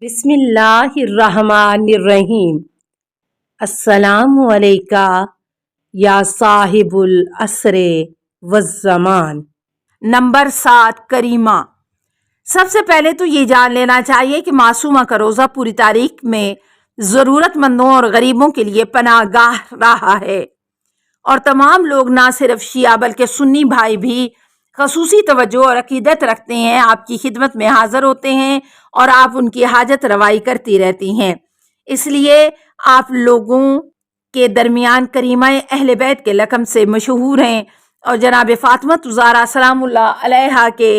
بسم اللہ الرحمن الرحیم۔ السلام علیکہ یا صاحب العصر والزمان۔ نمبر 7 کریمہ۔ سب سے پہلے تو یہ جان لینا چاہیے کہ معصومہ کا روزہ پوری تاریخ میں ضرورت مندوں اور غریبوں کے لیے پناہ گاہ رہا ہے، اور تمام لوگ نہ صرف شیعہ بلکہ سنی بھائی بھی خصوصی توجہ اور عقیدت رکھتے ہیں، آپ کی خدمت میں حاضر ہوتے ہیں اور آپ ان کی حاجت روائی کرتی رہتی ہیں۔ اس لیے آپ لوگوں کے درمیان کریمہ اہل بیت کے لقب سے مشہور ہیں، اور جناب فاطمہ زہرا سلام اللہ علیہا کے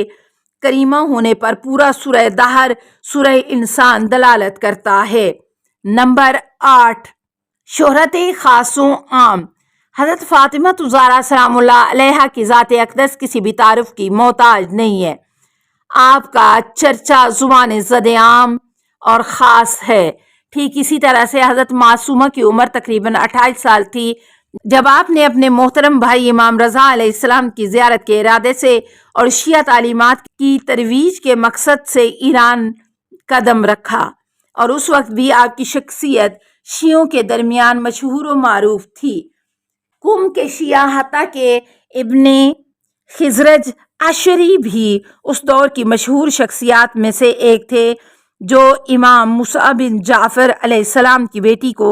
کریمہ ہونے پر پورا سورہ دہر، سورہ انسان دلالت کرتا ہے۔ نمبر 8 شہرت خاص و عام۔ حضرت فاطمہ زہرا سلام اللہ علیہا کی ذات اقدس کسی بھی تعارف کی محتاج نہیں ہے، آپ کا چرچا زبان زد عام اور خاص ہے۔ ٹھیک اسی طرح سے حضرت معصومہ کی عمر تقریباً 28 سال تھی جب آپ نے اپنے محترم بھائی امام رضا علیہ السلام کی زیارت کے ارادے سے اور شیعہ تعلیمات کی ترویج کے مقصد سے ایران قدم رکھا، اور اس وقت بھی آپ کی شخصیت شیعوں کے درمیان مشہور و معروف تھی۔ قم کے شیعہ حتیٰ کہ ابن خزرج عشری بھی اس دور کی مشہور شخصیات میں سے ایک تھے، جو امام موسیٰ بن جعفر علیہ السلام کی بیٹی کو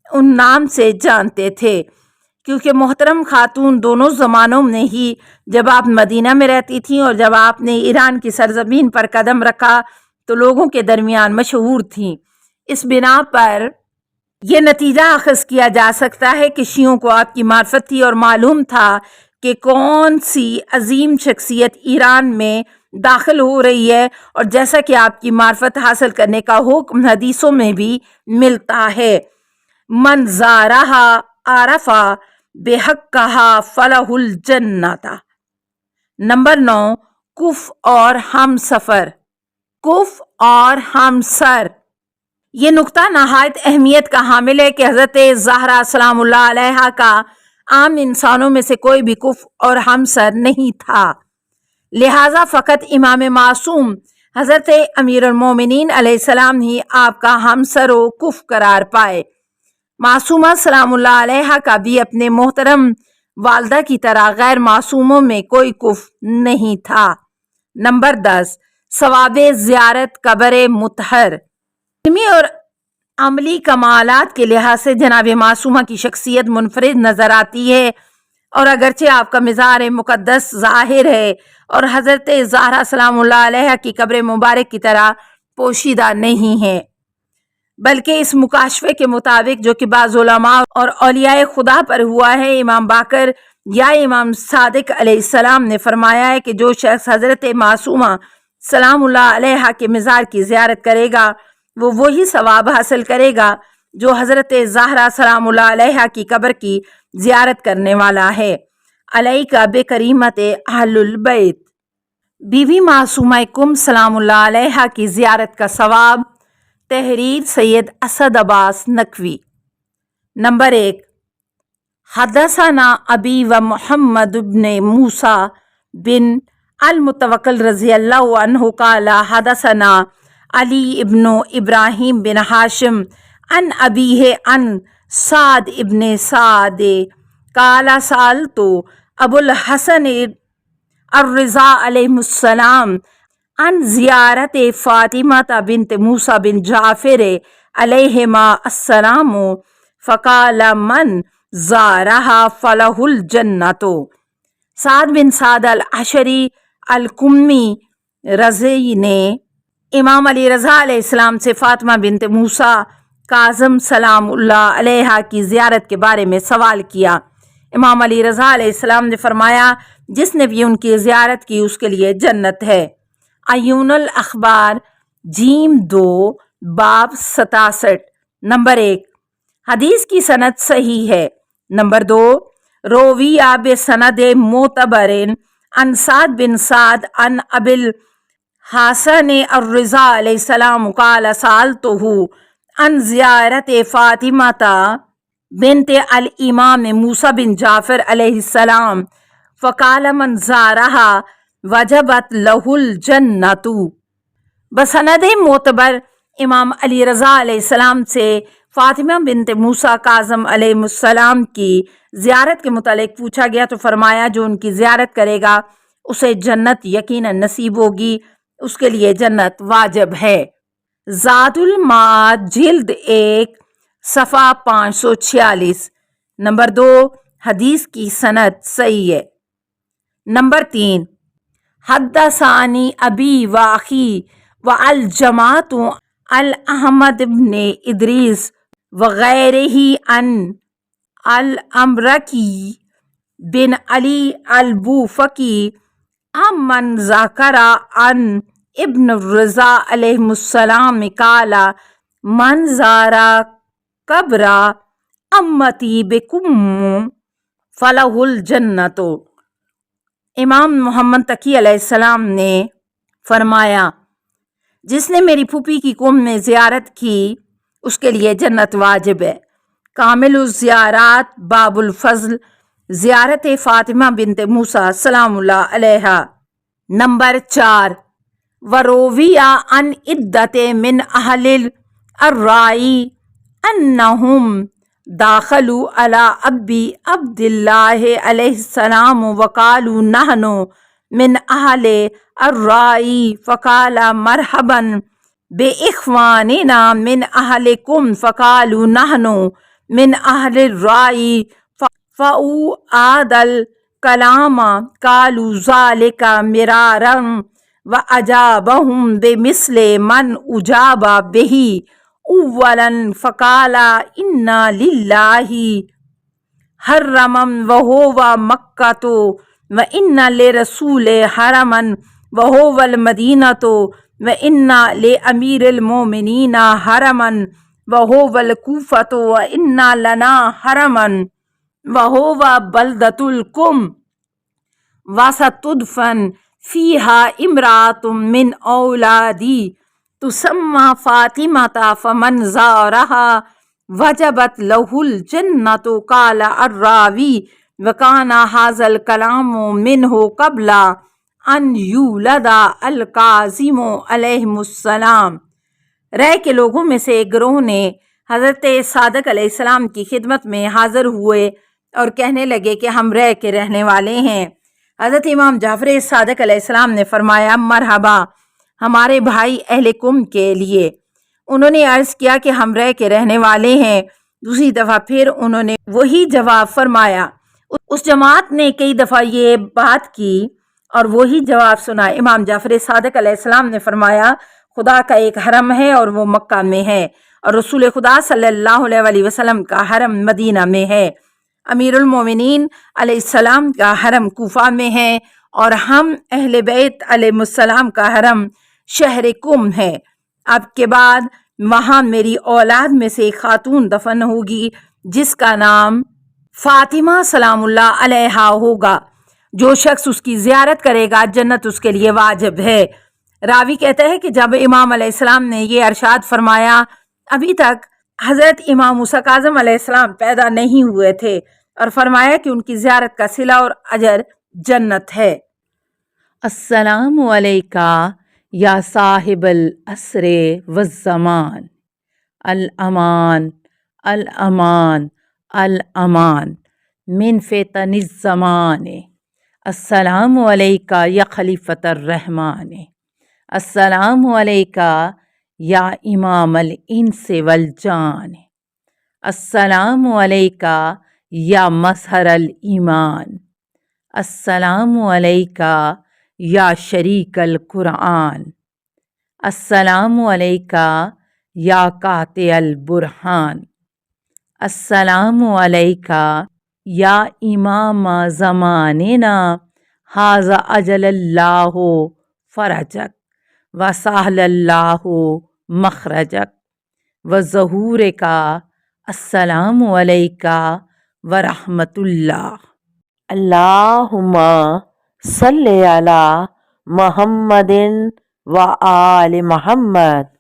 ان نام سے جانتے تھے، کیونکہ محترم خاتون دونوں زمانوں میں ہی جب آپ مدینہ میں رہتی تھیں اور جب آپ نے ایران کی سرزمین پر قدم رکھا تو لوگوں کے درمیان مشہور تھیں۔ اس بنا پر یہ نتیجہ اخذ کیا جا سکتا ہے کہ شیعوں کو آپ کی معرفت تھی اور معلوم تھا کہ کون سی عظیم شخصیت ایران میں داخل ہو رہی ہے، اور جیسا کہ آپ کی معرفت حاصل کرنے کا حکم حدیثوں میں بھی ملتا ہے، من زارہا عرفا بحقہا فلہ الجنۃ۔ نمبر 9 کف اور ہم سفر۔ کف اور ہم سر، یہ نقطہ نہایت اہمیت کا حامل ہے کہ حضرت زہرا سلام اللہ علیہا کا عام انسانوں میں سے کوئی بھی کف اور ہم سر نہیں تھا، لہٰذا فقط امام معصوم حضرت امیر المومنین علیہ السلام ہی آپ کا ہم سر و کف قرار پائے۔ معصومہ سلام اللہ علیہا کا بھی اپنے محترم والدہ کی طرح غیر معصوموں میں کوئی کف نہیں تھا۔ نمبر 10 ثواب زیارت قبر مطہر۔ علمی اور عملی کمالات کے لحاظ سے جناب معصومہ کی شخصیت منفرد نظر آتی ہے، اور اگرچہ آپ کا مزار مقدس ظاہر ہے اور حضرت زہرا سلام اللہ علیہا کی قبر مبارک کی طرح پوشیدہ نہیں ہے، بلکہ اس مکاشفے کے مطابق جو کہ بعض علماء اور اولیاء خدا پر ہوا ہے، امام باقر یا امام صادق علیہ السلام نے فرمایا ہے کہ جو شخص حضرت معصومہ سلام اللہ علیہا کے مزار کی زیارت کرے گا وہ وہی ثواب حاصل کرے گا جو حضرت زہرا سلام اللہ علیہا کی قبر کی زیارت کرنے والا ہے۔ علیکہ بکریمت اہل البیت۔ بی بی معصومہ قم سلام اللہ علیہا کی زیارت کا ثواب۔ تحریر سید اسد عباس نقوی۔ نمبر 1 حدثنا ابی و محمد بن موسیٰ بن المتوکل رضی اللہ عنہ قال حدثنا علی ابن ابراہیم بن ہاشم عن ابیہ عن سعد ابن سعد قال سألت ابو الحسن الرضا علیہ السلام عن زیارت فاطمہ بنت موسیٰ بن جعفر علیہما السلام فقال من زارہا فلہ الجنۃ۔ سعد بن سعد العشری القمی رضی نے امام علی رضا علیہ السلام سے فاطمہ بنت موسیٰ کاظم سلام اللہ علیہا کی زیارت کے بارے میں سوال کیا۔ امام علی رضا علیہ السلام نے فرمایا جس نے بھی ان کی زیارت کی اس کے لیے جنت ہے۔ عیون الاخبار جیم 2 باب 67۔ نمبر 1 حدیث کی سند صحیح ہے۔ نمبر 2 رویہ بسند معتبر عن سعد بن سعد عن ابی الحسن الرضا علیہ السلام قال سألتہ عن زیارت فاطمہ بنت الامام موسیٰ بن جعفر علیہ السلام فقال من زارہا وجبت لہ الجنۃ۔ بسند معتبر امام علی رضا علیہ السلام سے فاطمہ بنت موسیٰ کاظم علیہ السلام کی زیارت کے متعلق پوچھا گیا تو فرمایا جو ان کی زیارت کرے گا اسے جنت یقیناً نصیب ہوگی، اس کے لیے جنت واجب ہے۔ زاد المعاد جلد 1 صفحہ 546۔ نمبر 2، حدیث کی سند صحیح ہے۔ نمبر 3، حدثانی ابی واخی والجماعت الاحمد بن ادریس وغیرہ ان الامرکی بن علی البوفکی امن ذکر عن ابن الرضا علیہ السلام قال من زارا قبر امتی بکم فلہ الجنت۔ امام محمد تقی علیہ السلام نے فرمایا جس نے میری پھوپھی کی قوم میں زیارت کی اس کے لیے جنت واجب ہے۔ کامل الزیارات باب الفضل زیارت فاطمہ بنت موسیٰ سلام اللہ علیہا۔ نمبر 4، ورویہ عن عدت من اہل الرائی انہم داخلوا علی ابی عبداللہ علیہ السلام وقالوا نحن من اہل الرائی فقال مرحبا باخواننا من اہلکم فقالوا نحن من اہل الرائی فاعاد الکلام قالوا ذلک مرارا واجابہم بمثل من اجاب بہ اولا فقال انا للہ حرما وہو مکۃ وان لرسول حرما وہو المدینۃ وإنا لأمیر المومنین حرما وہو الکوفۃ وإنا لنا حرما وہو بلدۃ القم وستدفن فیہا امرأۃ من اولادی تسمى فاطمة فمن زارها وجبت له الجنة قال الراوی وكان هذا الكلام منه قبل ان یولد القاسم علیہ السلام۔ رے کے لوگوں میں سے ایک گروہ نے حضرت صادق علیہ السلام کی خدمت میں حاضر ہوئے اور کہنے لگے کہ ہم رے کے رہنے والے ہیں۔ حضرت امام جعفر صادق علیہ السلام نے فرمایا مرحبا ہمارے بھائی اہل قم کے لیے۔ انہوں نے عرض کیا کہ ہم رے کے رہنے والے ہیں۔ دوسری دفعہ پھر انہوں نے وہی جواب فرمایا۔ اس جماعت نے کئی دفعہ یہ بات کی اور وہی جواب سنا۔ امام جعفر صادق علیہ السلام نے فرمایا خدا کا ایک حرم ہے اور وہ مکہ میں ہے، اور رسول خدا صلی اللہ علیہ وسلم کا حرم مدینہ میں ہے، امیر المومنین علیہ السلام کا حرم کوفہ میں ہے، اور ہم اہل بیت علیہ السلام کا حرم شہر قم ہے۔ اب کے بعد وہاں میری اولاد میں سے ایک خاتون دفن ہوگی جس کا نام فاطمہ سلام اللہ علیہا ہوگا۔ جو شخص اس کی زیارت کرے گا جنت اس کے لیے واجب ہے۔ راوی کہتا ہے کہ جب امام علیہ السلام نے یہ ارشاد فرمایا ابھی تک حضرت امام موسیٰ کاظم علیہ السلام پیدا نہیں ہوئے تھے، اور فرمایا کہ ان کی زیارت کا صلہ اور اجر جنت ہے۔ السلام علیکہ یا صاحب العصر والزمان، الامان الامان الامان من فتن الزمان۔ السلام علیکہ یا خلیفۃ الرحمن، السلام علیکہ یا امام الانس والجان، السلام علیکہ یا مظہر الایمان، السلام علیکہ یا شریک القرآن، السلام علیکہ یا قاطع البرہان، السلام علیکہ یا امام زماننا ھذا اجل اللہ فرجک وسہل اللہ مخرجک وظہورک۔ السلام علیکہ ورحمۃ اللہ۔ اللہم صلی علی محمد و آل محمد۔